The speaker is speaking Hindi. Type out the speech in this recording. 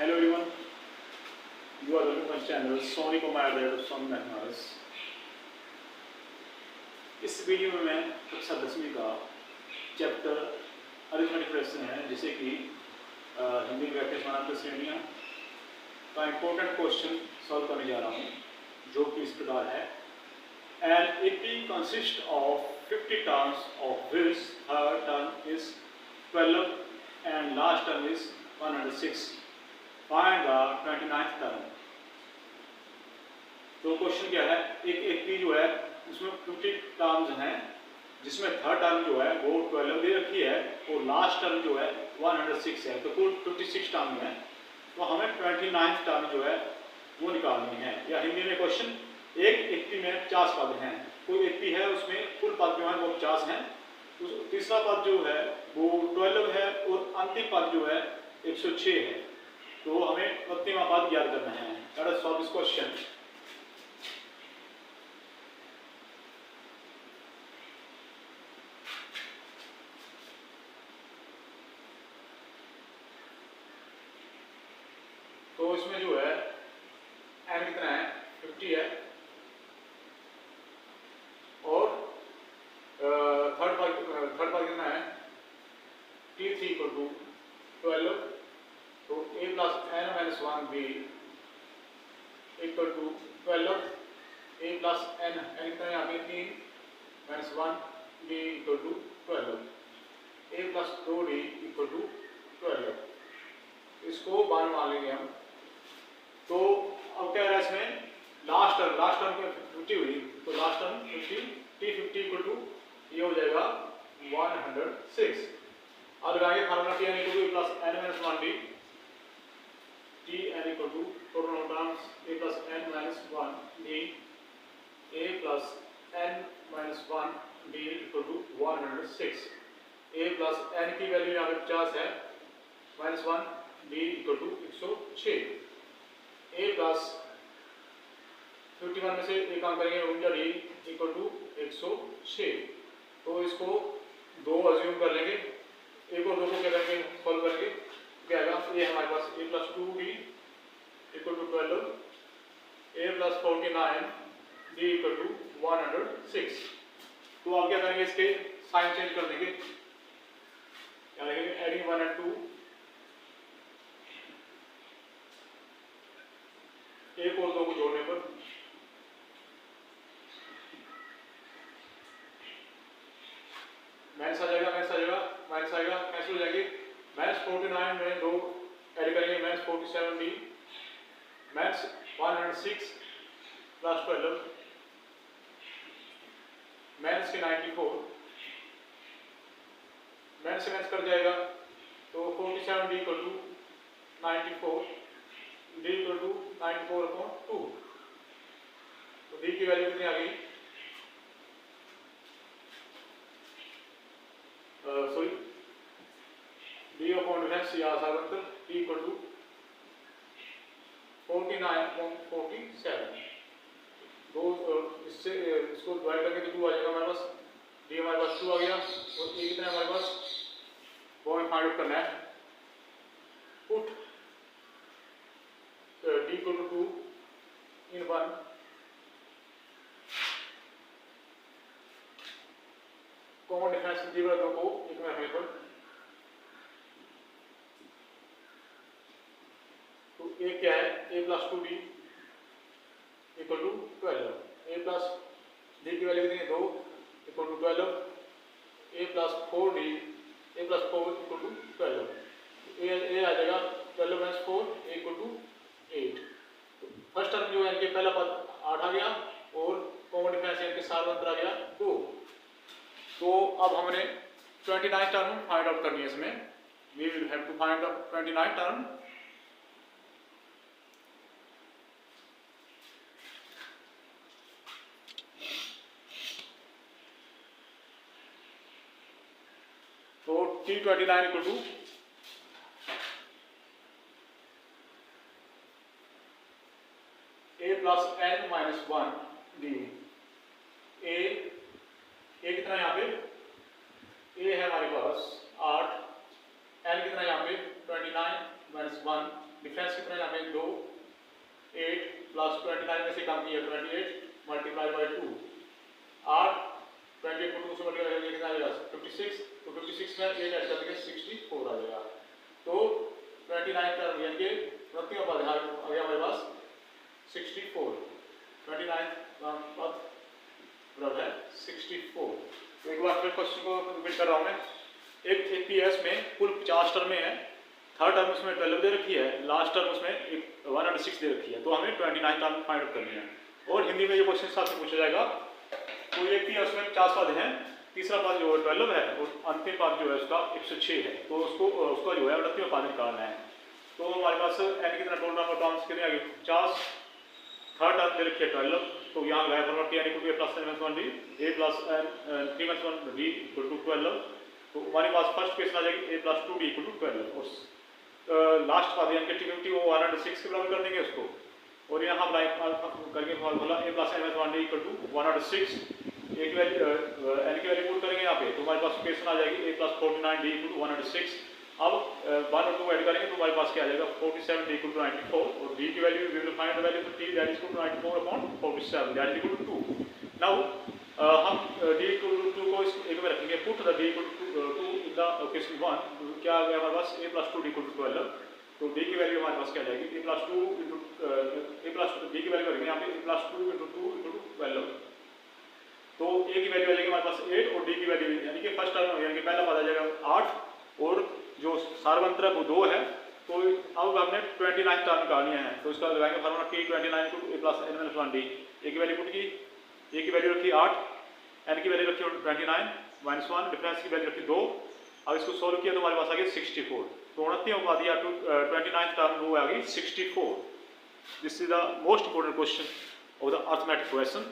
Hello everyone, you are welcome to my channel Sony Kumar Sony Mathematics। इस वीडियो में मैं कक्षा 10वीं का चैप्टर अरिथमेटिक फ्रैक्शन है, जैसे कि हिंदी व्याख्या समानांतर श्रेणियां का इम्पोर्टेंट क्वेश्चन सॉल्व करने जा रहा हूँ, जो कि इस प्रकार है। An AP consists of 50 terms, of which third term is 12 and last term is 106. Find the 29th term। तो क्वेश्चन क्या है, एक AP जो है उसमें 50 टर्म्स हैं, जिसमें थर्ड टर्म जो है वो 12 दे रखी है और लास्ट टर्म जो है 106 है, तो कुल 56 टर्म है। तो हमें 29th टर्म जो है वो निकालनी है। या हिंदी में क्वेश्चन, एक AP में 50 पद हैं, कोई AP है उसमें कुल पद जो है वो 50 हैं, तीसरा पद जो है वो 12 है और अंतिम पद जो है 106 है। तो हमें अंतिम पद याद करना है। Let us solve this question. तो इसमें जो है n कितना है, 50 है, और थर्ड पार्ट कितना है, t3 = 12। तो a plus n minus 1 b equal to 12। a plus n कितना है यहाँ पे 3 minus 1 b equal to 12। a plus 2d equal to 12। इसको बार मान लेंगे हम। तो अब क्या है इसमें, लास्ट टर्म क्या 50 हुई, तो last term 50, t50 equal to ये हो जाएगा 106। अब लगाएंगे formula t n equal to plus n minus 1d, t n equal to total terms a plus n minus 1d, a plus n minus 1d equal to 106। a plus n की वैल्यू यहाँ पे 50 है, minus 1d equal to 106। a plus 51 में से एक काम करेंगे, उनका d इक्वल टू 106। तो इसको दो अज्यूम कर लेंगे, एक और दो को क्या करेंगे, सॉल्व करेंगे, क्या आएगा, ये हमारे पास a plus 2d equal to 12, a plus 49 d equal to 106। तो आप क्या करेंगे, इसके साइन चेंज कर देंगे, क्या लिखेंगे, एडिंग 1 and 2, एक और दो को जोड़ने पर माइनस आ जाएगा, माइनस आएगा, कैंसिल हो जाएंगे। माइनस 49 में दो ऐड करेंगे, minus 47d, minus 106 plus 12, minus के 94, माइनस से माइनस कर जाएगा, तो 47d equal to 94, d equal to 94/2। तो d की वैल्यू कितनी आ गई, सॉरी d अपॉन डिफरेंस या साधारणतः d इक्वल टू 49/47। दो इससे इसको डिवाइड करके तो 2 आ जाएगा हमारे पास, d हमारे पास 2 आ गया, और a कितना है हमारे पास, वो हमें फाइंड आउट करना है। Put d equal to 2 in 1, common difference दी वालों को एक में रखने पर, तो a क्या है, a plus 2d equal to 12, a plus d की वैल्यू कितनी है 2 equal to 12, a plus 4d, a plus 4 equal to 12, a आ जाएगा 12 minus 4 equal to 8। First term जो है इनके पहला पद 8 आ गया और कॉमन डिफरेंस इनके साथ अंतर आ गया 2। तो अब हमने 29 टर्म फाइंड आउट करनी है। इसमें we will have to find out 29 term. तो t29 equal to a plus n minus 1d। a कितना है यहाँ पे, a है हमारे पास 8, n कितना है यहाँ पे 29 माइनस 1 डिफरेंस कितना है यहाँ पे 2, 8 प्लस 29 में से कम किया 28 मल्टीप्लाई बाई 2, 8 28 को 2 से मल्टीप्लाई करके कितना आ जाएगा 56, तो 56 में 8 ऐड कर देंगे 64 आ जाएगा। तो 29 टर्म यानी कि प्रत्येक पद आ गया हमारे पास 64, 29 पद बराबर है 64। तो एक बार फिर क्वेश्चन को रिपीट कर रहा हूँ मैं। एक पीएस में कुल 50 टर्में हैं, थर्ड टर्म उसमें 12 दे रखी है, लास्ट टर्म उसमें 106 दे रखी है, तो हमें 29 टर्म फाइंड आउट करनी है। और हिंदी में ये क्वेश्चन साथ में पूछा जाएगा। तो एक पीएस में 50 पद हैं, तीसरा पद जो है 12 है और अंतिम पद जो है उसका 106 है, तो उसका जो है वृत्तीय पद निकालना है। तो हमारे पास एन कितना टोटल नंबर टर्म्स कितने आ गए 50, थर्ड टर्म दे रखी है 12, तो यहाँ लगाया formula T N equal to A plus N 1 D, A plus N 3 1 D equal to 12। तो हमारे पास फर्स्ट क्वेश्चन आ जाएगी A plus 2 D equal to 12, और लास्ट पद यानी कि टी 50 वो 106 के बराबर कर देंगे उसको, और यहाँ करके formula A plus N 1 D equal to 106, A की वैल्यू एन की वैल्यू पुट करेंगे यहाँ पे, तो हमारे पास क्वेश्चन आ जाएगी A plus 49 D equal to 106। अब 1 और 2 ऐड करेंगे तो हमारे पास क्या आ जाएगा 47 डी इक्वल टू 94, और डी की value we will find the value of T that is equal to 94 upon 47 that is equal to 2। Now हम डी इक्वल टू 2 को एक में रखेंगे, put the D equal to 2 in the question 1, क्या आ गया हमारे पास A plus 2 D equal to 12, तो डी की वैल्यू हमारे पास क्या आ जाएगी A plus 2 into A plus D की वैल्यू करेंगे यहाँ पे ए प्लस 2 इंटू 2 इंटू 12, तो ए की वैल्यू आ जाएगी हमारे पास 8 और डी की वैल्यू यानी कि फर्स्ट टर्म यानी कि पहला पद आ जाएगा 8 और जो सार्वंतरक वो 2 है, तो अब हमने 29 टर्म निकालनी है, तो इसका लगाएंगे फार्मूला टी 29 को ए प्लस एन माइनस 1 डी, ए की वैल्यू पुट की, ए की वैल्यू रखी 8, एन की वैल्यू रखी 29 माइनस 1, डिफरेंस की वैल्यू रखी 2। अब इसको सोल्व किया तो हमारे पास आ गया 64, तो 29 को दिया 29 टर्म वो आ गई 64। This is the most important question of the arithmetic question.